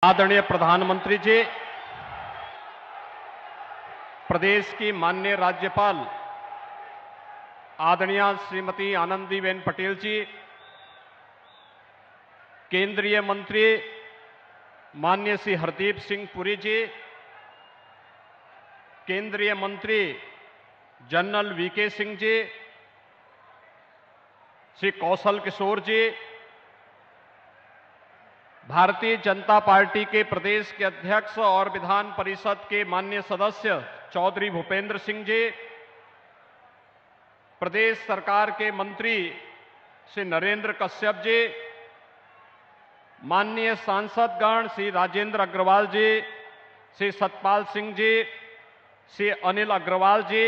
आदरणीय प्रधानमंत्री जी, प्रदेश की माननीय राज्यपाल आदरणीय श्रीमती आनंदीबेन पटेल जी, केंद्रीय मंत्री माननीय श्री हरदीप सिंह पुरी जी, केंद्रीय मंत्री जनरल वीके सिंह जी, श्री कौशल किशोर जी, भारतीय जनता पार्टी के प्रदेश के अध्यक्ष और विधान परिषद के माननीय सदस्य चौधरी भूपेंद्र सिंह जी, प्रदेश सरकार के मंत्री श्री नरेंद्र कश्यप जी, माननीय सांसदगण श्री राजेंद्र अग्रवाल जी, श्री सतपाल सिंह जी, श्री अनिल अग्रवाल जी,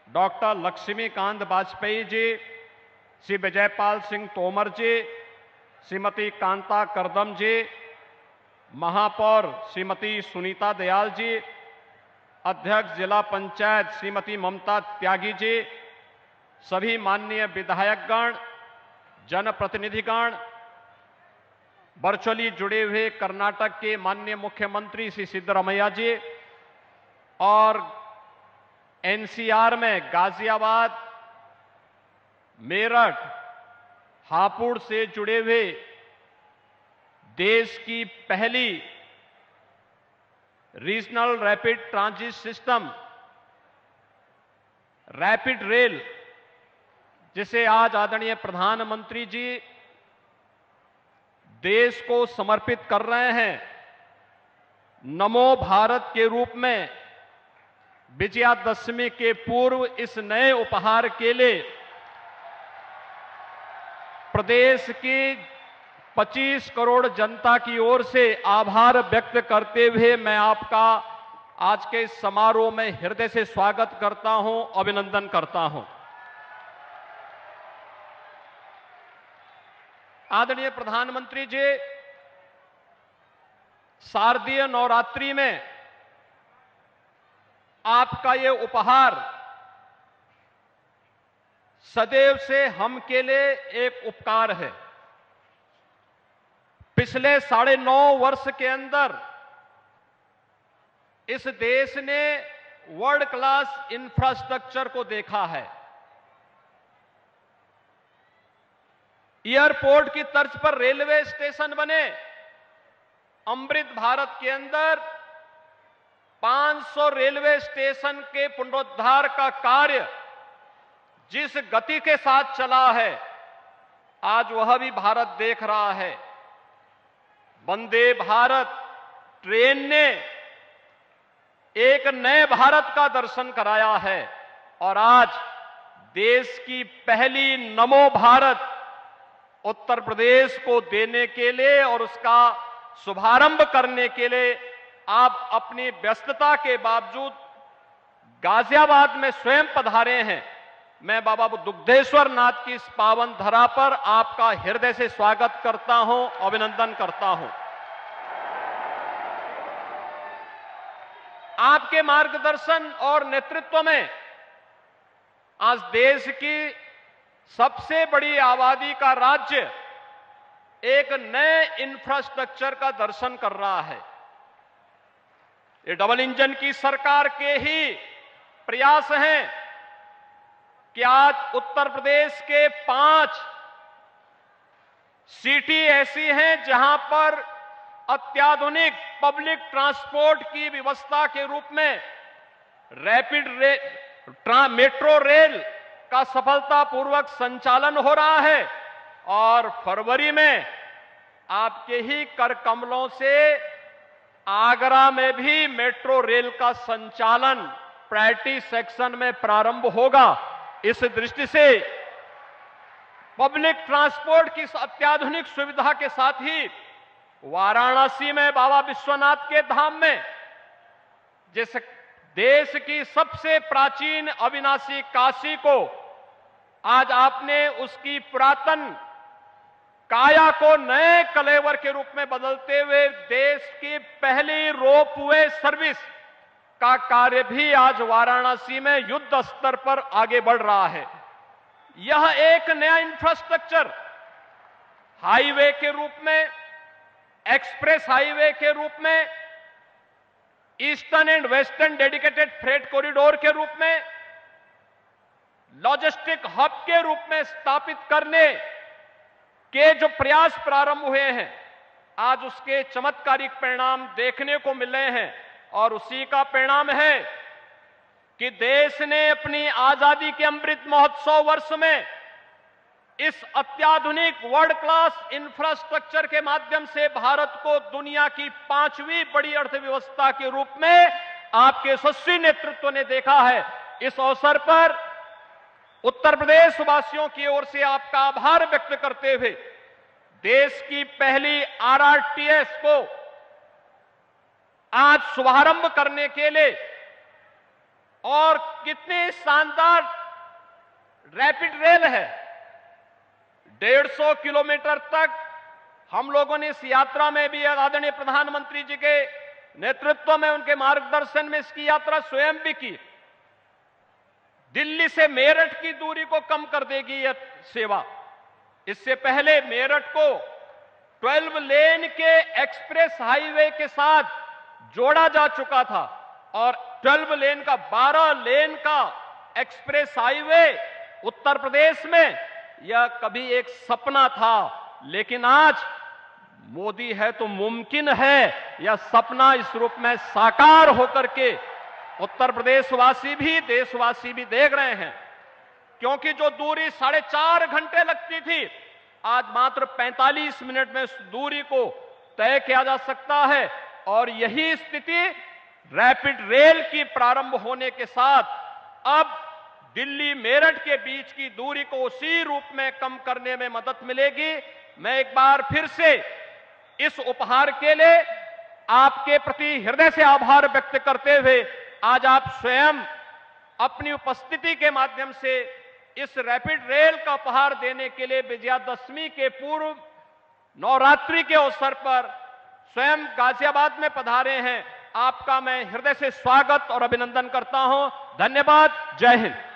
डॉक्टर लक्ष्मीकांत वाजपेयी जी, श्री विजयपाल सिंह तोमर जी, श्रीमती कांता करदम जी, महापौर श्रीमती सुनीता दयाल जी, अध्यक्ष जिला पंचायत श्रीमती ममता त्यागी जी, सभी माननीय विधायकगण, जनप्रतिनिधिगण, वर्चुअली जुड़े हुए कर्नाटक के माननीय मुख्यमंत्री श्री सिद्धरमैया जी और एनसीआर में गाजियाबाद, मेरठ, हापुड़ से जुड़े हुए देश की पहली regional rapid transit system rapid rail, जिसे आज आदरणीय प्रधानमंत्री जी देश को समर्पित कर रहे हैं, नमो भारत के रूप में विजयादशमी के पूर्व इस नए उपहार के लिए प्रदेश की 25 करोड़ जनता की ओर से आभार व्यक्त करते हुए मैं आपका आज के इस समारोह में हृदय से स्वागत करता हूं, अभिनंदन करता हूं। आदरणीय प्रधानमंत्री जी, शारदीय नवरात्रि में आपका ये उपहार सदैव से हम के लिए एक उपकार है। पिछले 9.5 वर्ष के अंदर इस देश ने वर्ल्ड क्लास इंफ्रास्ट्रक्चर को देखा है। एयरपोर्ट की तर्ज पर रेलवे स्टेशन बने। अमृत भारत के अंदर 500 रेलवे स्टेशन के पुनरुद्धार का कार्य जिस गति के साथ चला है, आज वह भी भारत देख रहा है। वंदे भारत ट्रेन ने एक नए भारत का दर्शन कराया है और आज देश की पहली नमो भारत उत्तर प्रदेश को देने के लिए और उसका शुभारंभ करने के लिए आप अपनी व्यस्तता के बावजूद गाजियाबाद में स्वयं पधारे हैं। मैं बाबा दुग्धेश्वर नाथ की इस पावन धरा पर आपका हृदय से स्वागत करता हूं, अभिनंदन करता हूं। आपके मार्गदर्शन और नेतृत्व में आज देश की सबसे बड़ी आबादी का राज्य एक नए इंफ्रास्ट्रक्चर का दर्शन कर रहा है। ये डबल इंजन की सरकार के ही प्रयास हैं कि आज उत्तर प्रदेश के 5 सिटी ऐसी हैं जहां पर अत्याधुनिक पब्लिक ट्रांसपोर्ट की व्यवस्था के रूप में रैपिड मेट्रो रेल का सफलतापूर्वक संचालन हो रहा है और फरवरी में आपके ही कर कमलों से आगरा में भी मेट्रो रेल का संचालन प्रायोरिटी सेक्शन में प्रारंभ होगा। इस दृष्टि से पब्लिक ट्रांसपोर्ट की अत्याधुनिक सुविधा के साथ ही वाराणसी में बाबा विश्वनाथ के धाम में जिस देश की सबसे प्राचीन अविनाशी काशी को आज आपने उसकी पुरातन काया को नए कलेवर के रूप में बदलते हुए देश की पहली रोपवे सर्विस का कार्य भी आज वाराणसी में युद्ध स्तर पर आगे बढ़ रहा है। यह एक नया इंफ्रास्ट्रक्चर हाईवे के रूप में एक्सप्रेस हाईवे के रूप में, eastern and western dedicated freight corridor के रूप में, लॉजिस्टिक हब के रूप में स्थापित करने के जो प्रयास प्रारंभ हुए हैं, आज उसके चमत्कारिक परिणाम देखने को मिल रहे हैं। और उसी का परिणाम है कि देश ने अपनी आजादी के अमृत महोत्सव वर्ष में इस अत्याधुनिक वर्ल्ड क्लास इंफ्रास्ट्रक्चर के माध्यम से भारत को दुनिया की 5वीं बड़ी अर्थव्यवस्था के रूप में आपके यशस्वी नेतृत्व ने देखा है। इस अवसर पर उत्तर प्रदेश वासियों की ओर से आपका आभार व्यक्त करते हुए देश की पहली आरआरटीएस को आज शुभारंभ करने के लिए और कितनी शानदार रैपिड रेल है, 150 किलोमीटर तक हम लोगों ने इस यात्रा में भी आदरणीय प्रधानमंत्री जी के नेतृत्व में, उनके मार्गदर्शन में इसकी यात्रा स्वयं भी की। दिल्ली से मेरठ की दूरी को कम कर देगी यह सेवा। इससे पहले मेरठ को 12 लेन के एक्सप्रेस हाईवे के साथ जोड़ा जा चुका था और 12 लेन का 12 लेन का एक्सप्रेस हाईवे उत्तर प्रदेश में यह कभी एक सपना था, लेकिन आज मोदी है तो मुमकिन है, यह सपना इस रूप में साकार होकर के उत्तर प्रदेशवासी भी, देशवासी भी देख रहे हैं। क्योंकि जो दूरी 4.5 घंटे लगती थी, आज मात्र 45 मिनट में उस दूरी को तय किया जा सकता है। और यही स्थिति रैपिड रेल की प्रारंभ होने के साथ अब दिल्ली मेरठ के बीच की दूरी को उसी रूप में कम करने में मदद मिलेगी। मैं एक बार फिर से इस उपहार के लिए आपके प्रति हृदय से आभार व्यक्त करते हुए आज आप स्वयं अपनी उपस्थिति के माध्यम से इस रैपिड रेल का उपहार देने के लिए विजयादशमी के पूर्व नवरात्रि के अवसर पर स्वयं गाजियाबाद में पधारे हैं। आपका मैं हृदय से स्वागत और अभिनंदन करता हूं। धन्यवाद। जय हिंद।